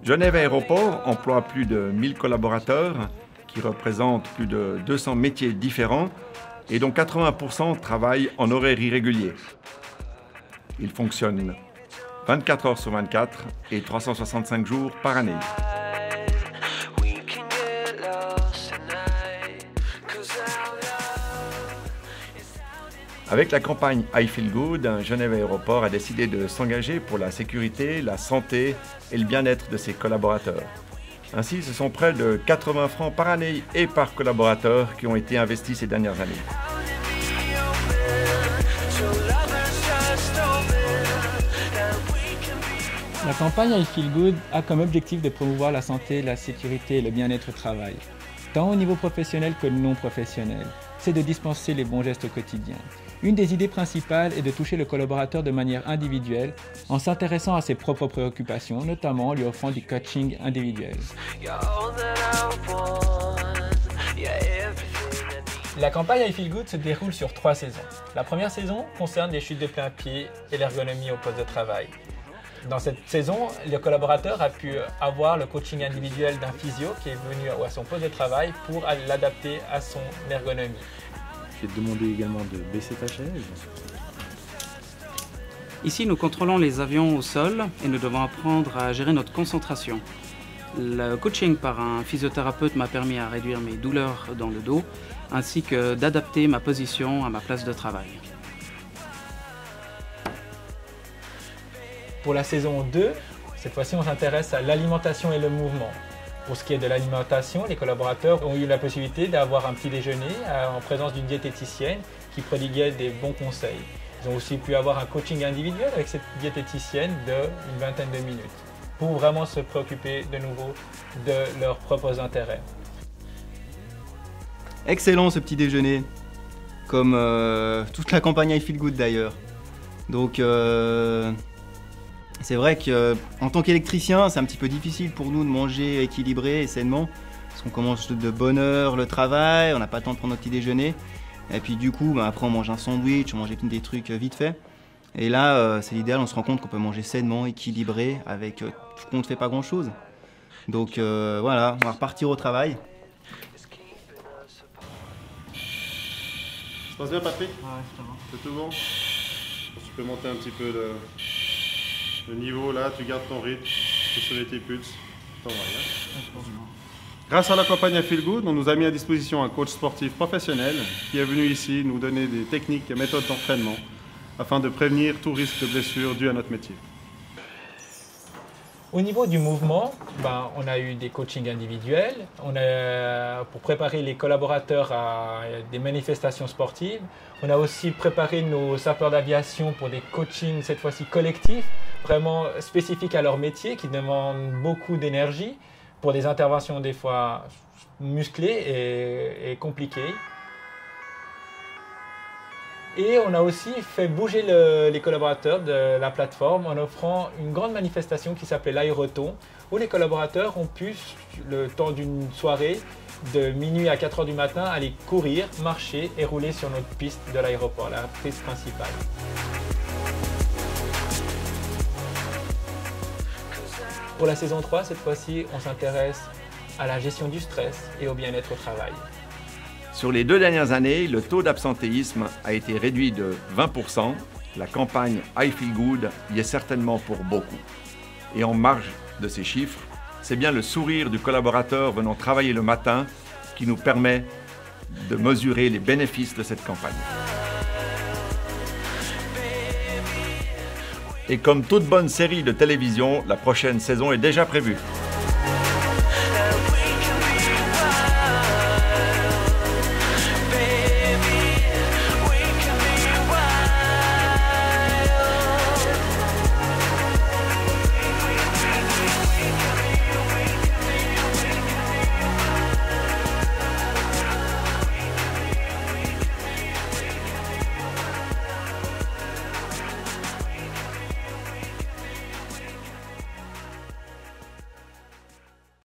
Genève Aéroport emploie plus de 1000 collaborateurs qui représentent plus de 200 métiers différents et dont 80% travaillent en horaire irrégulier. Ils fonctionnent 24 heures sur 24 et 365 jours par année. Avec la campagne I Feel Good, Genève Aéroport a décidé de s'engager pour la sécurité, la santé et le bien-être de ses collaborateurs. Ainsi, ce sont près de 80 francs par année et par collaborateur qui ont été investis ces dernières années. La campagne I Feel Good a comme objectif de promouvoir la santé, la sécurité et le bien-être au travail, tant au niveau professionnel que non professionnel. C'est de dispenser les bons gestes au quotidien. Une des idées principales est de toucher le collaborateur de manière individuelle en s'intéressant à ses propres préoccupations, notamment en lui offrant du coaching individuel. La campagne I Feel Good se déroule sur 3 saisons. La première saison concerne les chutes de plein pied et l'ergonomie au poste de travail. Dans cette saison, le collaborateur a pu avoir le coaching individuel d'un physio qui est venu à son poste de travail pour l'adapter à son ergonomie. Je vais te demander également de baisser ta chaise. Ici, nous contrôlons les avions au sol et nous devons apprendre à gérer notre concentration. Le coaching par un physiothérapeute m'a permis à réduire mes douleurs dans le dos, ainsi que d'adapter ma position à ma place de travail. Pour la saison 2, cette fois-ci, on s'intéresse à l'alimentation et le mouvement. Pour ce qui est de l'alimentation, les collaborateurs ont eu la possibilité d'avoir un petit déjeuner en présence d'une diététicienne qui prodiguait des bons conseils. Ils ont aussi pu avoir un coaching individuel avec cette diététicienne d'une vingtaine de minutes pour vraiment se préoccuper de nouveau de leurs propres intérêts. Excellent ce petit déjeuner, comme toute la campagne I Feel Good d'ailleurs. Donc c'est vrai qu'en tant qu'électricien, c'est un petit peu difficile pour nous de manger équilibré et sainement, parce qu'on commence de bonne heure le travail, on n'a pas le temps de prendre notre petit déjeuner, et puis du coup, après on mange un sandwich, on mange des trucs vite fait. Et là, c'est l'idéal, on se rend compte qu'on peut manger sainement, équilibré, avec qu'on ne fait pas grand chose. Donc voilà, on va repartir au travail. Ça se passe bien, Patrick? Ouais, c'est bon. C'est tout bon? Tu peux monter un petit peu le niveau là, tu gardes ton rythme, tu peux sauver tes pulses. Grâce à la campagne I Feel Good, on nous a mis à disposition un coach sportif professionnel qui est venu ici nous donner des techniques et méthodes d'entraînement afin de prévenir tout risque de blessure dû à notre métier. Au niveau du mouvement, on a eu des coachings individuels. Pour préparer les collaborateurs à des manifestations sportives. On a aussi préparé nos sapeurs d'aviation pour des coachings, cette fois-ci collectifs, vraiment spécifiques à leur métier, qui demandent beaucoup d'énergie pour des interventions des fois musclées et compliquées. Et on a aussi fait bouger les collaborateurs de la plateforme en offrant une grande manifestation qui s'appelait l'Aéroton, où les collaborateurs ont pu, le temps d'une soirée, de minuit à 4 h du matin, aller courir, marcher et rouler sur notre piste de l'aéroport, la piste principale. Pour la saison 3, cette fois-ci, on s'intéresse à la gestion du stress et au bien-être au travail. Sur les 2 dernières années, le taux d'absentéisme a été réduit de 20%. La campagne I Feel Good y est certainement pour beaucoup. Et en marge de ces chiffres, c'est bien le sourire du collaborateur venant travailler le matin qui nous permet de mesurer les bénéfices de cette campagne. Et comme toute bonne série de télévision, la prochaine saison est déjà prévue.